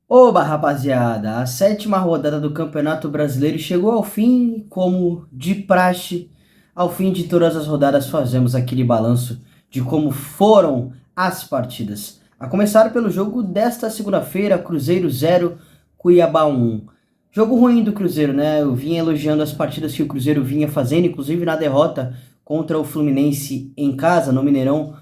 Oba, rapaziada! A sétima rodada do Campeonato Brasileiro chegou ao fim, como de praxe, ao fim de todas as rodadas fazemos aquele balanço de como foram as partidas. A começar pelo jogo desta segunda-feira, Cruzeiro 0, Cuiabá 1. Jogo ruim do Cruzeiro, né? Eu vinha elogiando as partidas que o Cruzeiro vinha fazendo, inclusive na derrota contra o Fluminense em casa, no Mineirão.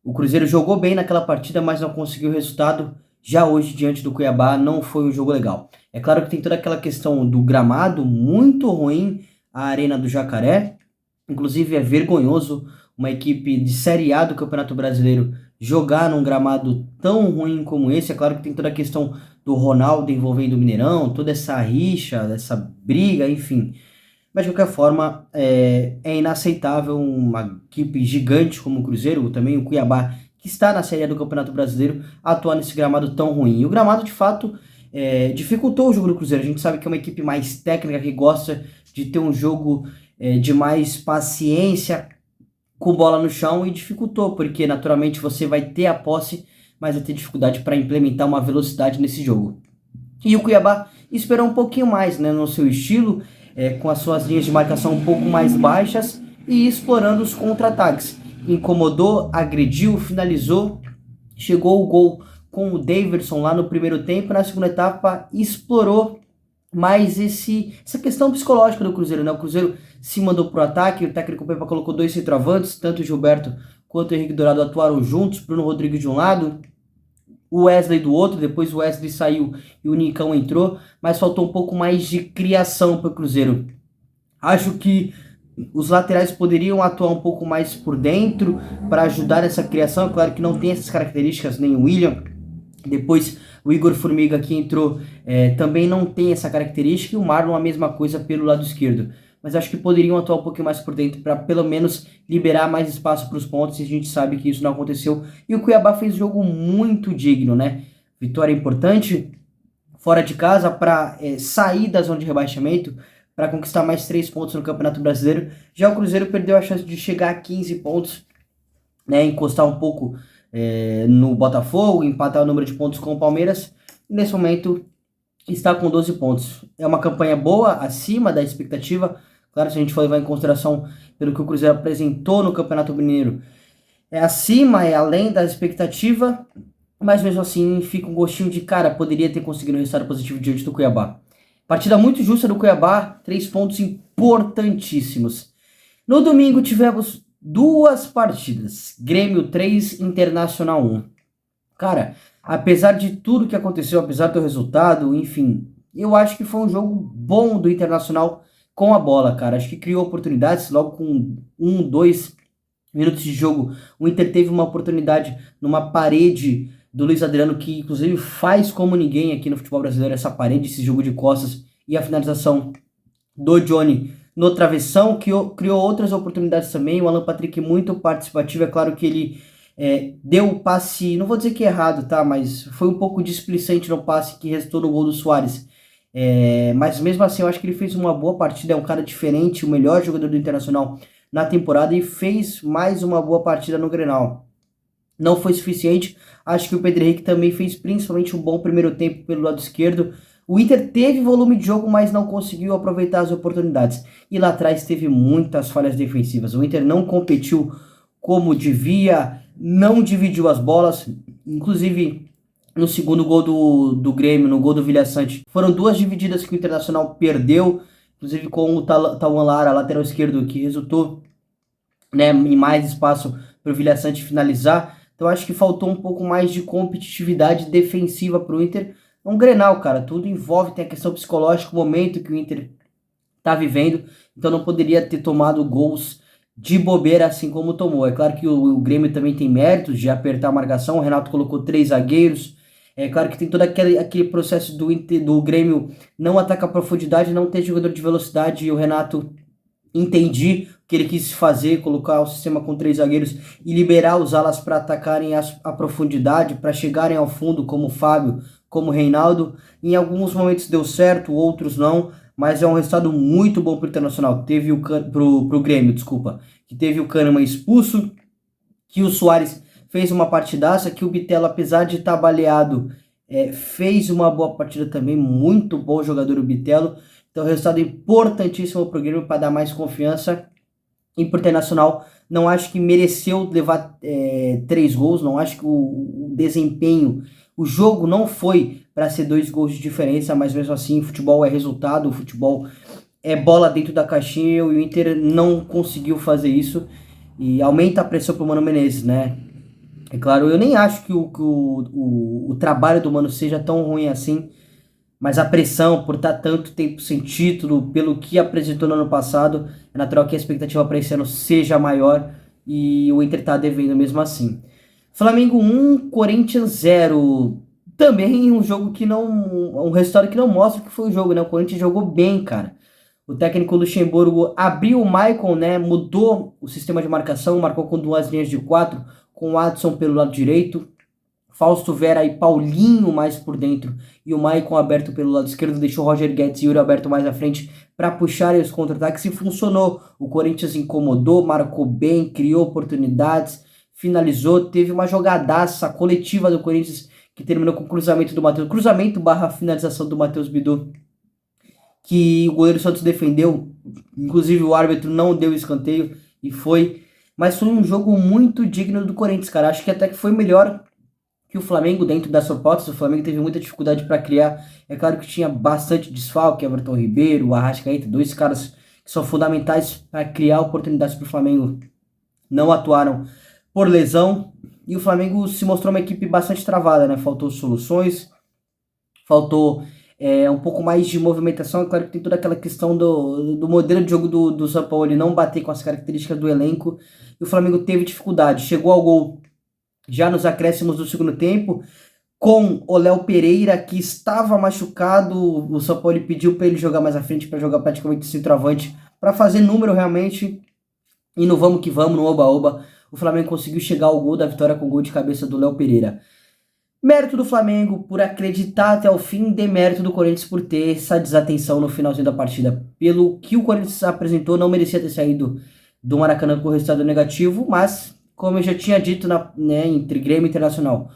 O Cruzeiro jogou bem naquela partida, mas não conseguiu o resultado. Já hoje, diante do Cuiabá, não foi um jogo legal. É claro que tem toda aquela questão do gramado muito ruim, a Arena do Jacaré. Inclusive, é vergonhoso uma equipe de Série A do Campeonato Brasileiro jogar num gramado tão ruim como esse. É claro que tem toda a questão do Ronaldo envolvendo o Mineirão, toda essa rixa, essa briga, enfim. Mas de qualquer forma, é inaceitável uma equipe gigante como o Cruzeiro, também o Cuiabá, que está na Série A do Campeonato Brasileiro, atuar nesse gramado tão ruim. E o gramado, de fato, dificultou o jogo do Cruzeiro. A gente sabe que é uma equipe mais técnica, que gosta de ter um jogo de mais paciência com bola no chão, e dificultou, porque naturalmente você vai ter a posse, mas vai ter dificuldade para implementar uma velocidade nesse jogo. E o Cuiabá esperou um pouquinho mais, né, no seu estilo, com as suas linhas de marcação um pouco mais baixas e explorando os contra-ataques. Incomodou, agrediu, finalizou, chegou o gol com o Daverson lá no primeiro tempo. Na segunda etapa explorou mais essa questão psicológica do Cruzeiro, né? O Cruzeiro se mandou pro ataque, o técnico Pepa colocou dois centroavantes, tanto o Gilberto quanto o Henrique Dourado atuaram juntos, Bruno Rodrigues de um lado, o Wesley do outro. Depois o Wesley saiu e o Nicão entrou, mas faltou um pouco mais de criação para o Cruzeiro. Acho que os laterais poderiam atuar um pouco mais por dentro para ajudar nessa criação. É claro que não tem essas características, nem o William. Depois o Igor Formiga que entrou também não tem essa característica, e o Marlon a mesma coisa pelo lado esquerdo. Mas acho que poderiam atuar um pouquinho mais por dentro para pelo menos liberar mais espaço para os pontos, e a gente sabe que isso não aconteceu. E o Cuiabá fez um jogo muito digno, né? Vitória importante fora de casa para sair da zona de rebaixamento, para conquistar mais 3 pontos no Campeonato Brasileiro. Já o Cruzeiro perdeu a chance de chegar a 15 pontos, né? Encostar um pouco no Botafogo, empatar o número de pontos com o Palmeiras. E nesse momento está com 12 pontos. É uma campanha boa, acima da expectativa. Claro, se a gente for levar em consideração pelo que o Cruzeiro apresentou no Campeonato Mineiro, é acima, é além da expectativa, mas mesmo assim fica um gostinho de, cara, poderia ter conseguido um resultado positivo diante do Cuiabá. Partida muito justa do Cuiabá, 3 pontos importantíssimos. No domingo tivemos duas partidas, Grêmio 3, Internacional 1. Cara, apesar de tudo que aconteceu, apesar do resultado, enfim, eu acho que foi um jogo bom do Internacional com a bola, cara. Acho que criou oportunidades logo com 1, 2 minutos de jogo. O Inter teve uma oportunidade numa parede do Luiz Adriano, que inclusive faz como ninguém aqui no futebol brasileiro, essa parede, esse jogo de costas, e a finalização do Johnny no travessão, que criou outras oportunidades também. O Alan Patrick muito participativo. É claro que ele deu o passe, não vou dizer que é errado, tá? Mas foi um pouco displicente no passe que restou no gol do Soares. Mas mesmo assim, eu acho que ele fez uma boa partida. É um cara diferente, o melhor jogador do Internacional na temporada, e fez mais uma boa partida no Grenal. Não foi suficiente. Acho que o Pedro Henrique também fez principalmente um bom primeiro tempo pelo lado esquerdo. O Inter teve volume de jogo, mas não conseguiu aproveitar as oportunidades. E lá atrás teve muitas falhas defensivas. O Inter não competiu como devia, não dividiu as bolas. Inclusive, no segundo gol do Grêmio, no gol do Vilhaçante, foram duas divididas que o Internacional perdeu. Inclusive com o Tauan Lara, lateral esquerdo, que resultou, né, em mais espaço para o Vilhaçante finalizar. Então acho que faltou um pouco mais de competitividade defensiva para o Inter. É um Grenal, cara, tudo envolve, tem a questão psicológica, o momento que o Inter tá vivendo, então não poderia ter tomado gols de bobeira assim como tomou. É claro que o Grêmio também tem méritos de apertar a marcação. O Renato colocou três zagueiros. É claro que tem todo aquele processo do Grêmio não atacar a profundidade, não ter jogador de velocidade, e o Renato, entendi o que ele quis fazer, colocar o sistema com três zagueiros e liberar os alas para atacarem a profundidade, para chegarem ao fundo, como o Fábio, como o Reinaldo. Em alguns momentos deu certo, outros não, mas é um resultado muito bom para o Internacional. Teve pro Grêmio, desculpa, que teve o Kahneman expulso, que o Soares fez uma partidaça, que o Bitelo, apesar de estar baleado, fez uma boa partida também, muito bom jogador o Bitelo. Então, resultado importantíssimo para o Grêmio para dar mais confiança. E pro Internacional, não acho que mereceu levar 3 gols, não acho que o desempenho, o jogo não foi para ser 2 gols de diferença, mas mesmo assim, futebol é resultado, o futebol é bola dentro da caixinha e o Inter não conseguiu fazer isso e aumenta a pressão pro Mano Menezes, né? É claro, eu nem acho que o trabalho do Mano seja tão ruim assim, mas a pressão por estar tanto tempo sem título, pelo que apresentou no ano passado, é natural que a expectativa para esse ano seja maior e o Inter tá devendo mesmo assim. Flamengo 1, Corinthians 0. Também um jogo que não. Um resultado que não mostra o que foi o jogo, né? O Corinthians jogou bem, cara. O técnico Luxemburgo abriu o Maicon, né? Mudou o sistema de marcação, marcou com 2 linhas de 4, com o Adson pelo lado direito, Fausto Vera e Paulinho mais por dentro e o Maicon aberto pelo lado esquerdo, deixou o Roger Guedes e Yuri aberto mais à frente para puxarem os contra-ataques e funcionou. O Corinthians incomodou, marcou bem, criou oportunidades, finalizou, teve uma jogadaça coletiva do Corinthians que terminou com cruzamento do Matheus, cruzamento barra finalização do Matheus Bidu, que o goleiro Santos defendeu, inclusive o árbitro não deu escanteio e foi, mas foi um jogo muito digno do Corinthians, cara. Acho que até que foi melhor que o Flamengo dentro das hipóteses. O Flamengo teve muita dificuldade para criar. É claro que tinha bastante desfalque, Everton Ribeiro, o Arrascaeta, 2 caras que são fundamentais para criar oportunidades para o Flamengo, não atuaram por lesão. E o Flamengo se mostrou uma equipe bastante travada, né? Faltou soluções, faltou um pouco mais de movimentação. É claro que tem toda aquela questão do modelo de jogo do São Paulo, ele não bater com as características do elenco. E o Flamengo teve dificuldade. Chegou ao gol já nos acréscimos do segundo tempo, com o Léo Pereira, que estava machucado. O São Paulo pediu para ele jogar mais à frente, para jogar praticamente centroavante, para fazer número realmente. E no vamos que vamos, no oba-oba, o Flamengo conseguiu chegar ao gol da vitória com o gol de cabeça do Léo Pereira. Mérito do Flamengo por acreditar até o fim, demérito do Corinthians por ter essa desatenção no finalzinho da partida. Pelo que o Corinthians apresentou, não merecia ter saído do Maracanã com o resultado negativo, mas como eu já tinha dito entre Grêmio e Internacional,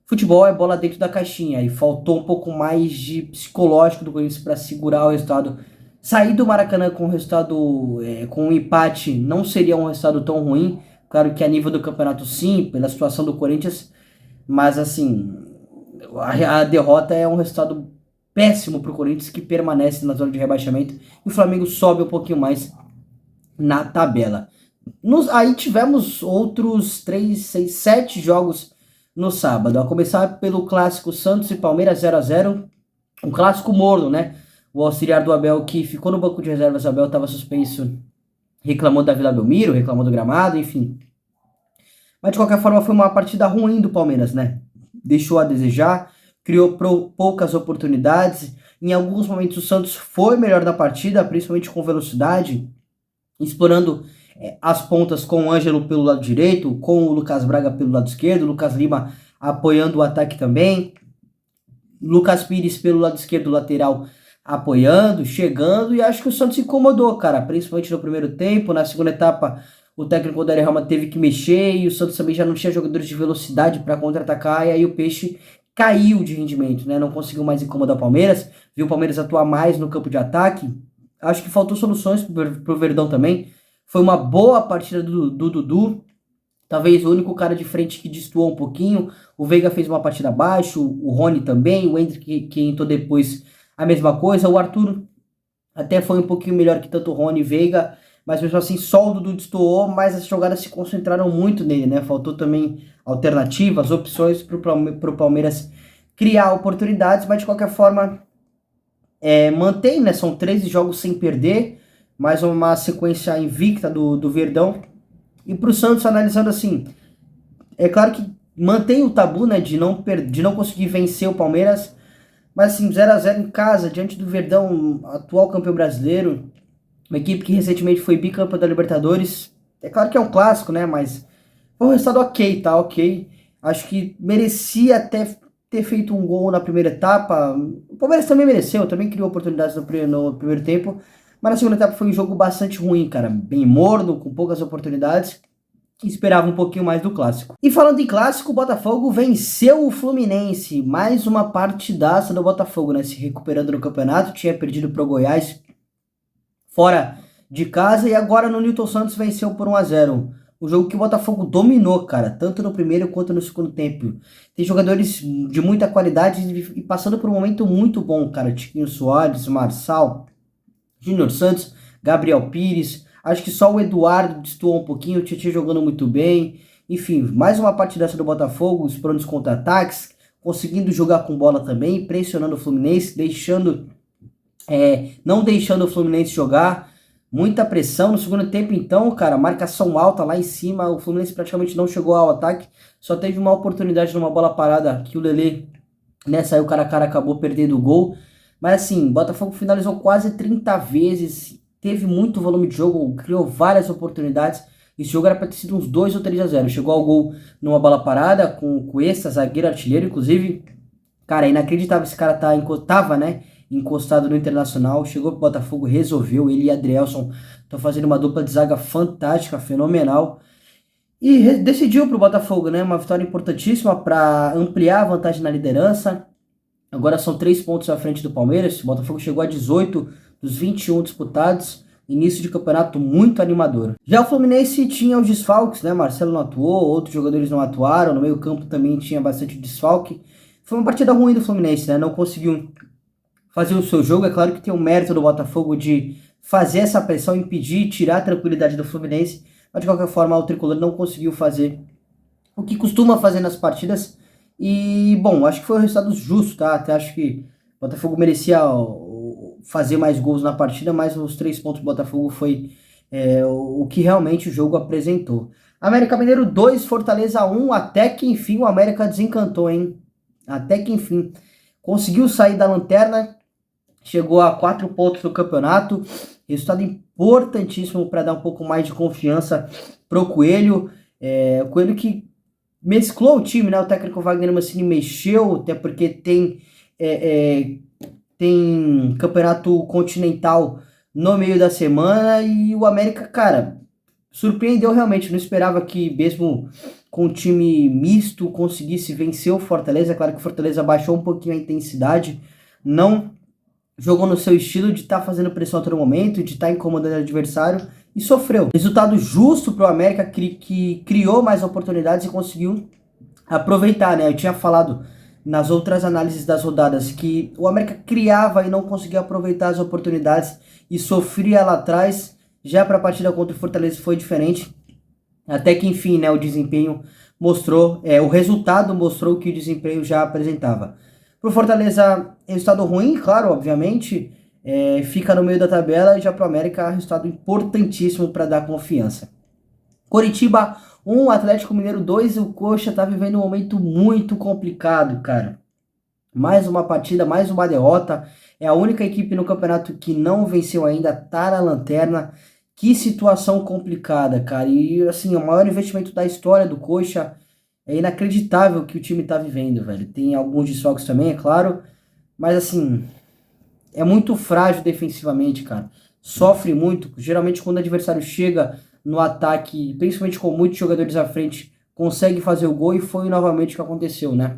futebol é bola dentro da caixinha e faltou um pouco mais de psicológico do Corinthians para segurar o resultado. Sair do Maracanã com o resultado, com um empate, não seria um resultado tão ruim. Claro que a nível do campeonato sim, pela situação do Corinthians, mas assim, a derrota é um resultado péssimo para o Corinthians, que permanece na zona de rebaixamento, e o Flamengo sobe um pouquinho mais na tabela. Aí tivemos outros 3, 6, 7 jogos no sábado. A começar pelo clássico Santos e Palmeiras 0-0. Um clássico morno, né? O auxiliar do Abel, que ficou no banco de reservas, o Abel estava suspenso, reclamou da Vila Belmiro, reclamou do gramado, enfim. Mas de qualquer forma foi uma partida ruim do Palmeiras, né? Deixou a desejar, criou poucas oportunidades. Em alguns momentos o Santos foi melhor na partida, principalmente com velocidade, explorando as pontas com o Ângelo pelo lado direito, com o Lucas Braga pelo lado esquerdo, o Lucas Lima apoiando o ataque também, Lucas Pires pelo lado esquerdo lateral apoiando, chegando, e acho que o Santos se incomodou, cara, principalmente no primeiro tempo. Na segunda etapa o técnico Odair Helma teve que mexer e o Santos também já não tinha jogadores de velocidade para contra-atacar, e aí o Peixe caiu de rendimento, né? Não conseguiu mais incomodar o Palmeiras, viu o Palmeiras atuar mais no campo de ataque. Acho que faltou soluções pro Verdão também. Foi uma boa partida do Dudu, talvez o único cara de frente que destoou um pouquinho. O Veiga fez uma partida abaixo, o Rony também, o Endrick que entrou depois a mesma coisa. O Arthur até foi um pouquinho melhor que tanto o Rony e Veiga, mas mesmo assim só o Dudu destoou, mas as jogadas se concentraram muito nele, né? Faltou também alternativas, opções pro Palmeiras criar oportunidades, mas de qualquer forma mantém, né? São 13 jogos sem perder, mais uma sequência invicta do Verdão. E pro Santos, analisando assim, é claro que mantém o tabu, né, de não conseguir vencer o Palmeiras, mas assim, 0-0 em casa, diante do Verdão, atual campeão brasileiro, uma equipe que recentemente foi bicampeã da Libertadores. É claro que é um clássico, né, mas foi um resultado ok, tá, ok. Acho que merecia até ter feito um gol na primeira etapa. O Palmeiras também mereceu, também criou oportunidades no primeiro tempo, mas na segunda etapa foi um jogo bastante ruim, cara, bem morno, com poucas oportunidades. esperava um pouquinho mais do clássico. E falando em clássico, o Botafogo venceu o Fluminense. Mais uma partidaça do Botafogo, né? Se recuperando no campeonato, tinha perdido para o Goiás fora de casa e agora no Newton Santos venceu por 1-0. O jogo que o Botafogo dominou, cara, tanto no primeiro quanto no segundo tempo. Tem jogadores de muita qualidade e passando por um momento muito bom, cara. Tiquinho Soares, Marçal, Júnior Santos, Gabriel Pires. Acho que só o Eduardo destoou um pouquinho, o Tietchan jogando muito bem. Enfim, mais uma partidaça do Botafogo, explorando os contra-ataques, conseguindo jogar com bola também, pressionando o Fluminense, não deixando o Fluminense jogar. Muita pressão no segundo tempo, então, cara, marcação alta lá em cima, o Fluminense praticamente não chegou ao ataque, só teve uma oportunidade numa bola parada que o Lelê, né, saiu cara a cara, acabou perdendo o gol. Mas assim, o Botafogo finalizou quase 30 vezes, teve muito volume de jogo, criou várias oportunidades. Esse jogo era para ter sido uns 2 ou 3-0. Chegou ao gol numa bola parada com o Cuesta, zagueiro artilheiro, inclusive. Cara, é inacreditável, esse cara tava, né, encostado no Internacional, chegou pro Botafogo, resolveu, ele e Adrielson estão fazendo uma dupla de zaga fantástica, fenomenal. E decidiu pro Botafogo, né, uma vitória importantíssima para ampliar a vantagem na liderança. Agora são 3 pontos à frente do Palmeiras, o Botafogo chegou a 18 dos 21 disputados, início de campeonato muito animador. Já o Fluminense tinha os desfalques, né, Marcelo não atuou, outros jogadores não atuaram, no meio campo também tinha bastante desfalque. Foi uma partida ruim do Fluminense, né, não conseguiu fazer o seu jogo. É claro que tem o mérito do Botafogo de fazer essa pressão, impedir, tirar a tranquilidade do Fluminense, mas de qualquer forma o Tricolor não conseguiu fazer o que costuma fazer nas partidas. E, bom, acho que foi um resultado justo, tá? Até acho que o Botafogo merecia fazer mais gols na partida, mas os 3 pontos do Botafogo foi o que realmente o jogo apresentou. América Mineiro 2, Fortaleza 1, até que enfim o América desencantou, hein? Até que enfim conseguiu sair da lanterna, chegou a 4 pontos no campeonato, resultado importantíssimo para dar um pouco mais de confiança pro Coelho. O Coelho que mesclou o time, né? O técnico Wagner Mancini mexeu, até porque tem campeonato continental no meio da semana e o América, cara, surpreendeu realmente. Não esperava que mesmo com um time misto conseguisse vencer o Fortaleza. É claro que o Fortaleza baixou um pouquinho a intensidade, não jogou no seu estilo de estar fazendo pressão a todo momento, de estar incomodando o adversário e sofreu. Resultado justo para o América, que criou mais oportunidades e conseguiu aproveitar, né? Eu tinha falado nas outras análises das rodadas que o América criava e não conseguia aproveitar as oportunidades e sofria lá atrás. Já para a partida contra o Fortaleza foi diferente. Até que enfim, né, o desempenho mostrou, o resultado mostrou que o desempenho já apresentava. Para o Fortaleza, resultado ruim, claro, obviamente, fica no meio da tabela, e já para o América, resultado importantíssimo para dar confiança. Coritiba 1, Atlético Mineiro 2, o Coxa tá vivendo um momento muito complicado, cara. Mais uma partida, mais uma derrota, é a única equipe no campeonato que não venceu ainda, tá na lanterna. Que situação complicada, cara, e assim, o maior investimento da história do Coxa. É inacreditável o que o time tá vivendo, velho. Tem alguns desfalques também, é claro. Mas assim, é muito frágil defensivamente, cara. Sofre muito. Geralmente quando o adversário chega no ataque, principalmente com muitos jogadores à frente, consegue fazer o gol, e foi novamente o que aconteceu, né?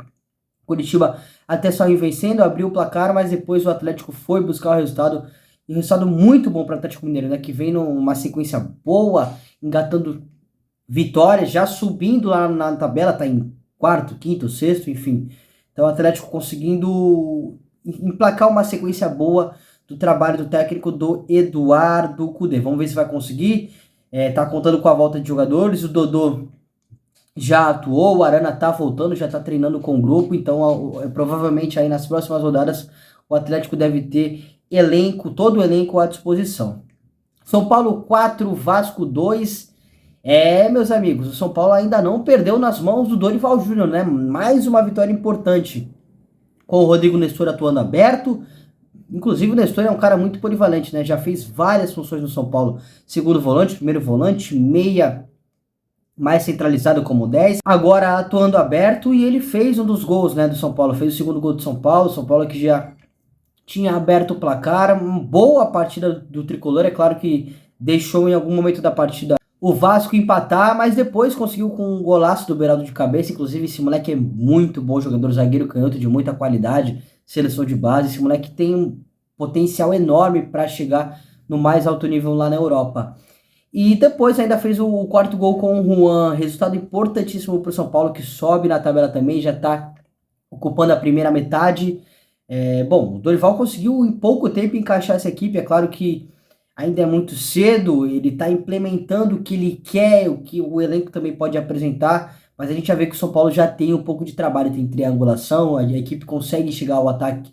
Curitiba até saiu vencendo, abriu o placar, mas depois o Atlético foi buscar o resultado. E um resultado muito bom para o Atlético Mineiro, né? Que vem numa sequência boa, engatando vitórias, já subindo lá na tabela, tá em quarto, quinto, sexto, enfim. Então o Atlético conseguindo emplacar uma sequência boa do trabalho do técnico do Eduardo Cudê. Vamos ver se vai conseguir. Tá contando com a volta de jogadores, o Dodô já atuou, o Arana tá voltando, já tá treinando com o grupo, então provavelmente aí nas próximas rodadas o Atlético deve ter todo o elenco à disposição. São Paulo 4, Vasco 2. Meus amigos, o São Paulo ainda não perdeu nas mãos do Dorival Júnior, né? Mais uma vitória importante, com o Rodrigo Nestor atuando aberto. Inclusive o Nestor é um cara muito polivalente, né? Já fez várias funções no São Paulo. Segundo volante, primeiro volante, meia mais centralizado como 10. Agora atuando aberto, e ele fez um dos gols, né, do São Paulo. Fez o segundo gol do São Paulo que já tinha aberto o placar. Uma boa partida do Tricolor, é claro que deixou em algum momento da partida o Vasco empatar, mas depois conseguiu com um golaço do Beraldo de cabeça. Inclusive, esse moleque é muito bom jogador, zagueiro canhoto de muita qualidade, seleção de base. Esse moleque tem um potencial enorme para chegar no mais alto nível lá na Europa. E depois ainda fez o quarto gol com o Juan, resultado importantíssimo para o São Paulo, que sobe na tabela também, já está ocupando a primeira metade. Bom, o Dorival conseguiu em pouco tempo encaixar essa equipe. É claro que ainda é muito cedo, ele está implementando o que ele quer, o que o elenco também pode apresentar, mas a gente já vê que o São Paulo já tem um pouco de trabalho, tem triangulação, a equipe consegue chegar ao ataque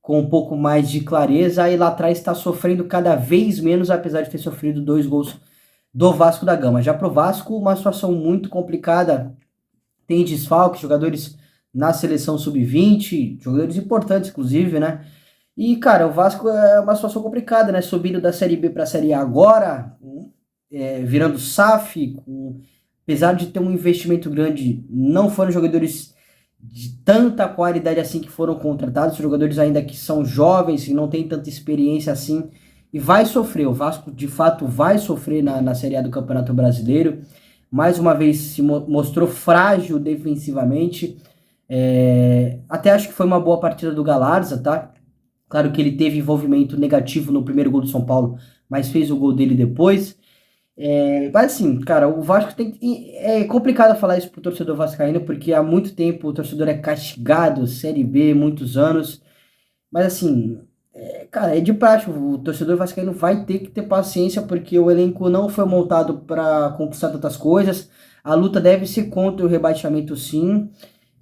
com um pouco mais de clareza, e lá atrás está sofrendo cada vez menos, apesar de ter sofrido 2 gols do Vasco da Gama. Já para o Vasco, uma situação muito complicada, tem desfalques, jogadores na seleção sub-20, jogadores importantes, inclusive, né? E, cara, o Vasco é uma situação complicada, né? Subindo da Série B para a Série A agora, virando SAF, apesar de ter um investimento grande, não foram jogadores de tanta qualidade assim que foram contratados, jogadores ainda que são jovens e não têm tanta experiência assim, e vai sofrer. O Vasco, de fato, vai sofrer na Série A do Campeonato Brasileiro. Mais uma vez se mostrou frágil defensivamente. Até acho que foi uma boa partida do Galarza, tá? Claro que ele teve envolvimento negativo no primeiro gol do São Paulo, mas fez o gol dele depois. Mas assim, cara, o Vasco tem. É complicado falar isso pro torcedor vascaíno, porque há muito tempo o torcedor é castigado, Série B, muitos anos. Mas assim, cara, é de praxe. O torcedor vascaíno vai ter que ter paciência, porque o elenco não foi montado para conquistar tantas coisas. A luta deve ser contra o rebaixamento, sim.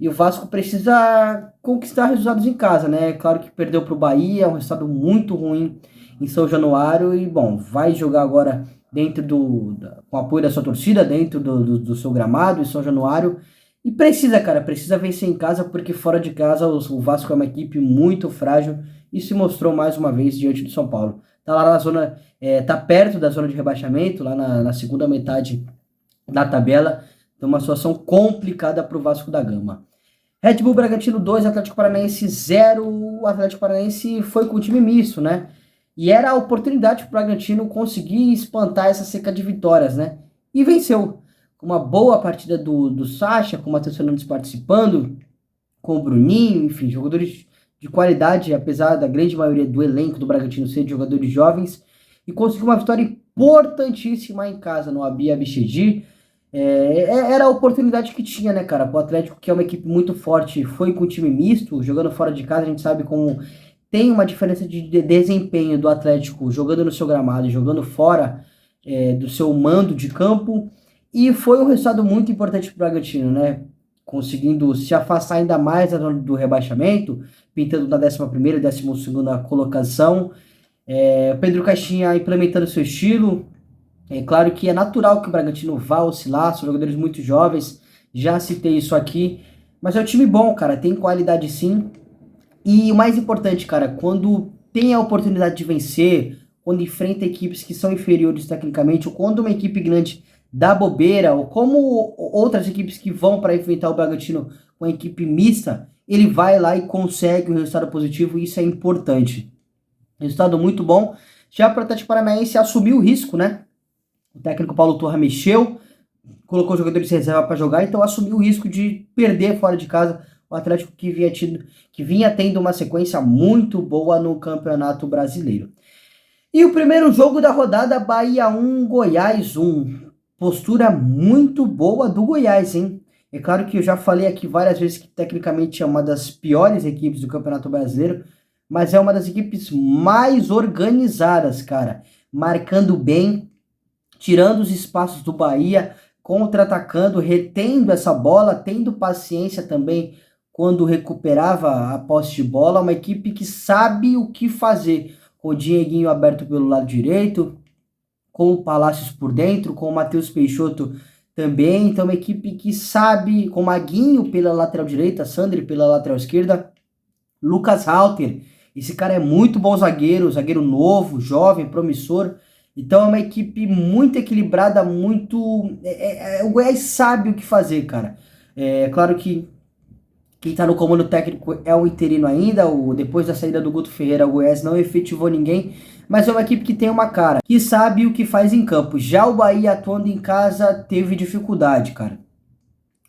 E o Vasco precisa conquistar resultados em casa, né? Claro que perdeu para o Bahia, um resultado muito ruim em São Januário. E, bom, vai jogar agora dentro com o apoio da sua torcida, dentro do seu gramado em São Januário. E precisa, cara, precisa vencer em casa, porque fora de casa o Vasco é uma equipe muito frágil e se mostrou mais uma vez diante do São Paulo. Tá lá na zona, tá perto da zona de rebaixamento, lá na segunda metade da tabela. Então, uma situação complicada para o Vasco da Gama. Red Bull Bragantino 2, Atlético Paranaense 0. O Atlético Paranaense foi com o time misto, né? E era a oportunidade para o Bragantino conseguir espantar essa seca de vitórias, né? E venceu. Com uma boa partida do Sacha, com o Matheus Fernandes participando, com o Bruninho, enfim, jogadores de qualidade, apesar da grande maioria do elenco do Bragantino ser de jogadores jovens. E conseguiu uma vitória importantíssima em casa, no Abi Abichedi. Era a oportunidade que tinha, né, cara? O Atlético, que é uma equipe muito forte, foi com o time misto, jogando fora de casa. A gente sabe como tem uma diferença de desempenho do Atlético jogando no seu gramado e jogando fora do seu mando de campo. E foi um resultado muito importante para o Bragantino, né? Conseguindo se afastar ainda mais do rebaixamento, pintando na 11ª e 12ª colocação. Pedro Caixinha implementando seu estilo. É claro que é natural que o Bragantino vá oscilar, são jogadores muito jovens, já citei isso aqui, mas é um time bom, cara, tem qualidade sim. E o mais importante, cara, quando tem a oportunidade de vencer, quando enfrenta equipes que são inferiores tecnicamente, ou quando uma equipe grande dá bobeira, ou como outras equipes que vão para enfrentar o Bragantino com a equipe mista, ele vai lá e consegue um resultado positivo, e isso é importante. Resultado muito bom. Já para o Atlético Paranaense assumiu o risco, né? O técnico Paulo Turra mexeu, colocou jogadores de reserva para jogar, então assumiu o risco de perder fora de casa o Atlético que vinha tendo uma sequência muito boa no Campeonato Brasileiro. E o primeiro jogo da rodada, Bahia 1, Goiás 1. Postura muito boa do Goiás, hein? É claro que eu já falei aqui várias vezes que tecnicamente é uma das piores equipes do Campeonato Brasileiro, mas é uma das equipes mais organizadas, cara. Marcando bem, tirando os espaços do Bahia, contra-atacando, retendo essa bola, tendo paciência também quando recuperava a posse de bola. Uma equipe que sabe o que fazer, com o Dieguinho aberto pelo lado direito, com o Palácios por dentro, com o Matheus Peixoto também. Então, uma equipe que sabe, com o Maguinho pela lateral direita, Sandri pela lateral esquerda, Lucas Halter. Esse cara é muito bom zagueiro novo, jovem, promissor. Então é uma equipe muito equilibrada, muito... o Goiás sabe o que fazer, cara. Claro que Quem está no comando técnico é o interino ainda. Depois da saída do Guto Ferreira, o Goiás não efetivou ninguém, mas é uma equipe que tem uma cara, que sabe o que faz em campo. Já o Bahia, atuando em casa, teve dificuldade, cara.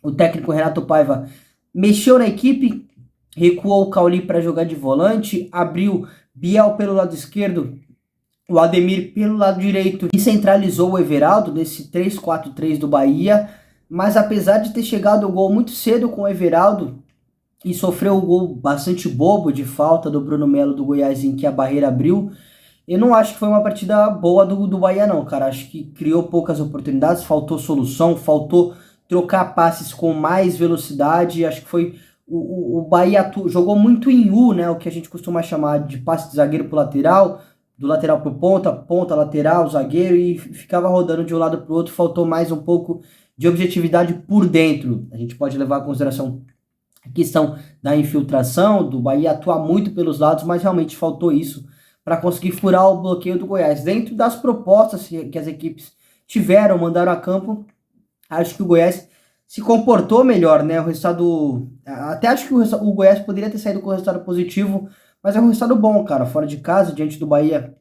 O técnico Renato Paiva mexeu na equipe, recuou o Cauli para jogar de volante, abriu Biel pelo lado esquerdo, o Ademir pelo lado direito e centralizou o Everaldo nesse 3-4-3 do Bahia. Mas apesar de ter chegado o gol muito cedo com o Everaldo e sofreu um gol bastante bobo de falta do Bruno Melo do Goiás em que a barreira abriu, eu não acho que foi uma partida boa do Bahia não, cara. Acho que criou poucas oportunidades, faltou solução, faltou trocar passes com mais velocidade. Acho que foi o Bahia jogou muito em U, né, o que a gente costuma chamar de passe de zagueiro pro lateral, do lateral pro ponta, ponta, lateral, zagueiro, e ficava rodando de um lado pro outro. Faltou mais um pouco de objetividade por dentro. A gente pode levar em consideração a questão da infiltração, do Bahia atuar muito pelos lados, mas realmente faltou isso para conseguir furar o bloqueio do Goiás. Dentro das propostas que as equipes tiveram, mandaram a campo, acho que o Goiás se comportou melhor, né? O resultado... Até acho que o Goiás poderia ter saído com o resultado positivo, mas é um resultado bom, cara. Fora de casa, diante do Bahia,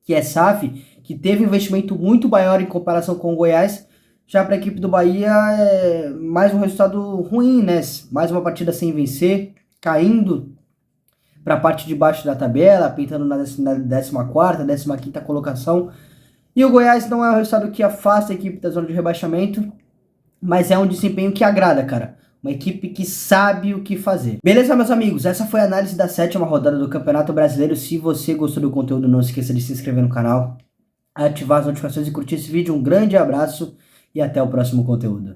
que é SAF, que teve um investimento muito maior em comparação com o Goiás. Já para a equipe do Bahia, é mais um resultado ruim, né? Mais uma partida sem vencer, caindo para a parte de baixo da tabela, pintando na 14ª, 15ª colocação. E o Goiás não é um resultado que afasta a equipe da zona de rebaixamento, mas é um desempenho que agrada, cara. Uma equipe que sabe o que fazer. Beleza, meus amigos? Essa foi a análise da 7ª rodada do Campeonato Brasileiro. Se você gostou do conteúdo, não esqueça de se inscrever no canal, ativar as notificações e curtir esse vídeo. Um grande abraço e até o próximo conteúdo.